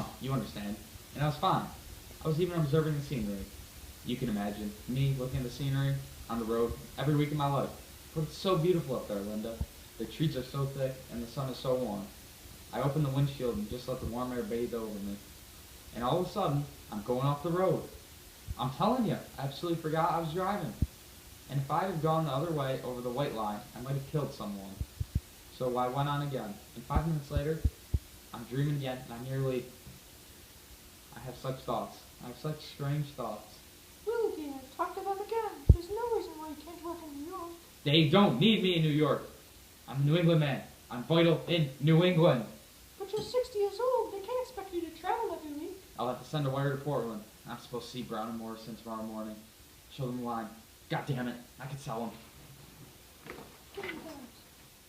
young, you understand, and I was fine. I was even observing the scenery. You can imagine me looking at the scenery on the road every week of my life. But it's so beautiful up there, Linda. The trees are so thick and the sun is so warm. I open the windshield and just let the warm air bathe over me. And all of a sudden, I'm going off the road. I'm telling you, I absolutely forgot I was driving. And if I had gone the other way over the white line, I might have killed someone. So I went on again. And 5 minutes later, I'm dreaming again, and I have such thoughts. I have such strange thoughts. Willie dear, talk to them again. There's no reason why you can't work in New York. They don't need me in New York. I'm a New England man. I'm vital in New England. But you're 60 years old. They can't expect you to travel every week. I'll have to send a wire to Portland. I'm supposed to see Brown and Morrison tomorrow morning. Show them the line. God damn it, I could sell them.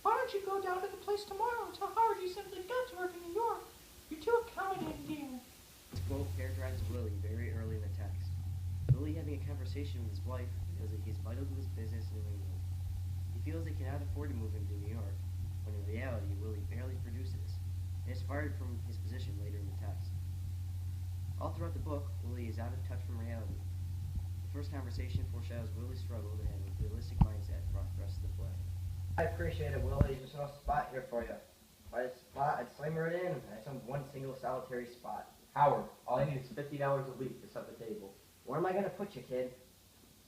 Why don't you go down to the place tomorrow and tell Howard you simply got to work in New York? You're too accommodating, dear. This quote characterizes Willie very early in the text. Willie having a conversation with his wife feels that he is vital to his business in New England. He feels they cannot afford to move him to New York, when in reality Willie barely produces, and is fired from his position later in the text. All throughout the book, Willie is out of touch from reality. The first conversation foreshadows Willie's struggle to have a realistic mindset throughout the rest of the play. I appreciate it, Willie. There's no spot here for you. If I had a spot, I'd slam right in, and I just want one single solitary spot. Howard, all I need is $50 a week to set the table. Where am I going to put you, kid?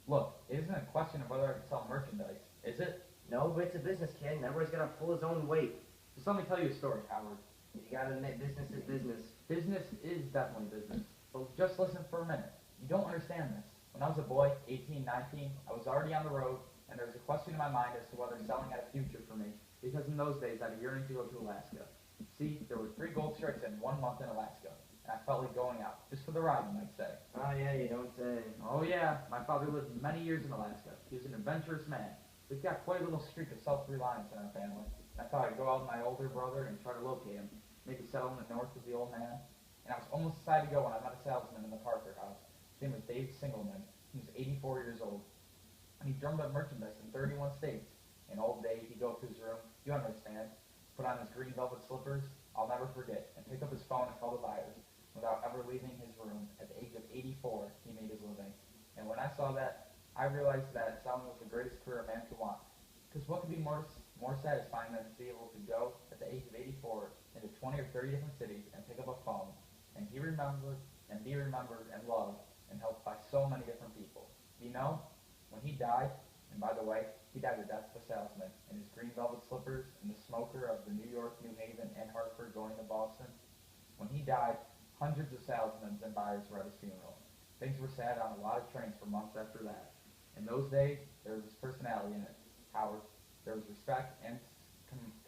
Look, it isn't a question of whether I can sell merchandise, is it? No, but it's a business, kid, and everybody's got to pull his own weight. Just let me tell you a story, Howard. You got to admit, business is business. Business is definitely business. But just listen for a minute. You don't understand this. When I was a boy, 18, 19, I was already on the road, and there was a question in my mind as to whether selling had a future for me, because in those days I had a yearning to go to Alaska. See, there were 3 gold strikes in 1 month in Alaska, and I felt like going out, just for the ride, you might say. Oh, yeah, you don't say. Oh yeah, my father lived many years in Alaska. He was an adventurous man. We've got quite a little streak of self-reliance in our family. I thought I'd go out with my older brother and try to locate him, maybe settle in the north with the old man. And I was almost decided to go when I met a salesman in the Parker house. His name was Dave Singleman. He was 84 years old. And he drummed up merchandise in 31 states. And old Dave, he'd go to his room, you understand, put on his green velvet slippers, I'll never forget, and pick up his phone and call the buyers. Without ever leaving his room, at the age of 84, he made his living. And when I saw that, I realized that selling was the greatest career a man could want. Because what could be more satisfying than to be able to go at the age of 84 into 20 or 30 different cities and pick up a phone, and he remembered, and be remembered, and loved, and helped by so many different people. You know, when he died, and by the way, he died the death of a salesman, in his green velvet slippers, and the smoker of the New York, New Haven, and Hartford going to Boston. When he died, hundreds of salesmen and buyers were at his funeral. Things were sad on a lot of trains for months after that. In those days, there was personality in it, Howard. There was respect and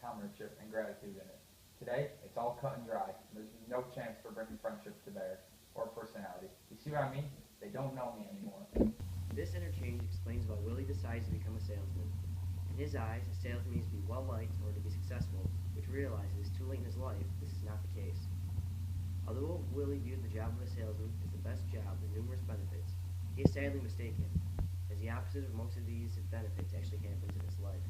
comradeship and gratitude in it. Today, it's all cut and dry. There's no chance for bringing friendship to bear, or personality. You see what I mean? They don't know me anymore. This interchange explains why Willie decides to become a salesman. In his eyes, a salesman needs to be well-liked in order to be successful, which realizes too late in his life this is not the case. Although Willie views the job of a salesman as the best job with numerous benefits, he is sadly mistaken, as the opposite of most of these benefits actually happens in his life.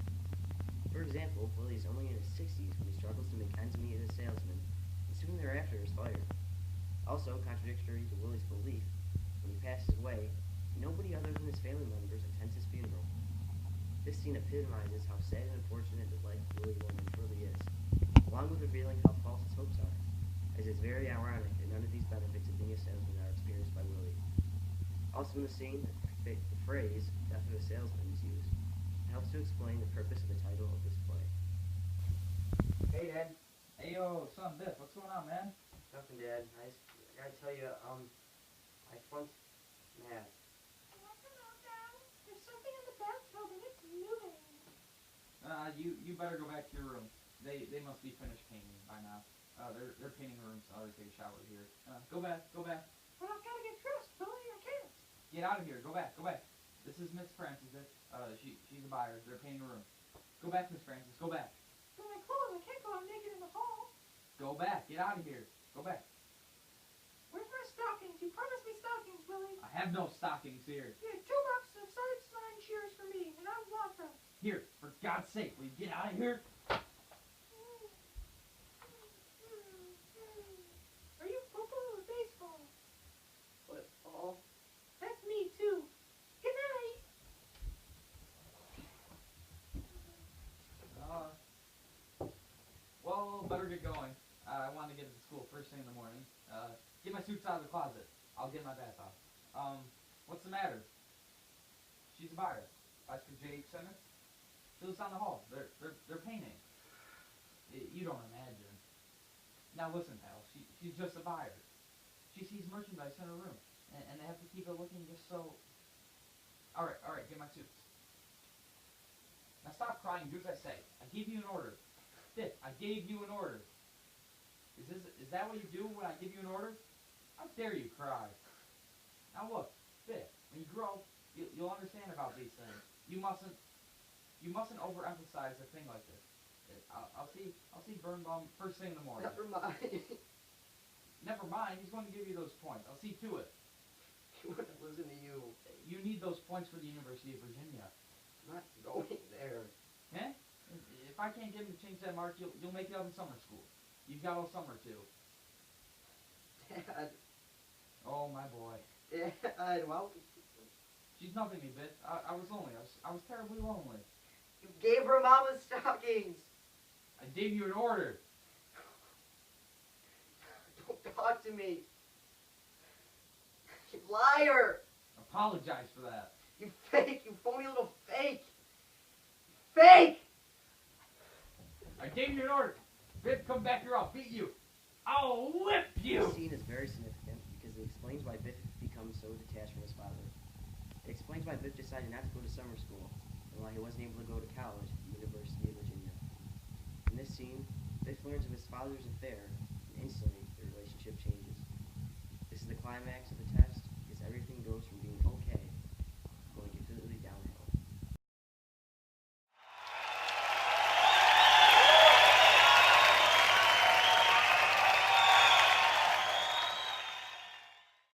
For example, Willie is only in his 60s when he struggles to make ends meet as a salesman, and soon thereafter is fired. Also, contradictory to Willie's belief, when he passes away, nobody other than his family members attends his funeral. This scene epitomizes how sad and unfortunate the life of Willie Woman truly is, along with revealing how false his hopes are, as it's very ironic that none of these benefits of being a salesman are experienced by Willie. Also in the scene, the phrase, death of a salesman, is used. It helps to explain the purpose of the title of this play. Hey, Dad. Hey yo, son, Biff, what's going on, man? Nothing, Dad. I gotta tell you, I flunked math. There's something in the bathtub and it's moving. You better go back to your room. They must be finished painting by now. They're painting the room, so I'll take a shower here. Go back. But I've got to get dressed, Billy. I can't. Get out of here. Go back. This is Miss Francis. She's a buyer. They're painting the room. Go back, Miss Francis. Go back. But my clothes, I can't go out naked in the hall. Go back. Get out of here. Go back. Where's my stockings? You promised me stockings, Billy. I have no stockings here. You had $2 of side slime shears for me, and I want them. Here, for God's sake, will you get out of here? Are you school first thing in the morning. Get my suits out of the closet. I'll get my bath off. What's the matter? She's a buyer. That's for Jake Center. She lives down the hall. They're painting. You don't imagine. Now listen, pal. She's just a buyer. She sees merchandise in her room, and they have to keep it looking just so. All right. Get my suits. Now stop crying. Do as I say. I gave you an order. Biff, I gave you an order. Is that what you do when I give you an order? How dare you cry? Now look, Biff. When you grow, you'll understand about these things. You mustn't overemphasize a thing like this. I'll see Birnbaum first thing in the morning. Never mind. Never mind. He's going to give you those points. I'll see to it. He wouldn't listen to you. You need those points for the University of Virginia. I'm not going there. Eh? If I can't get him to change that mark, you'll make it up in summer school. You've got all summer too. Dad. Oh my boy. Dad, well, She's nothing to me, Biff. I was lonely. I was terribly lonely. you gave her mama's stockings. I gave you an order. Don't talk to me. You liar. Apologize for that. You fake. You phony little fake. Fake. I gave you an order. Biff, come back here. I'll beat you. I'll whip you. This scene is very significant because it explains why Biff becomes so detached from his father. It explains why Biff decided not to go to summer school and why he wasn't able to go to college at the University of Virginia. In this scene, Biff learns of his father's affair, and instantly the relationship changes. This is the climax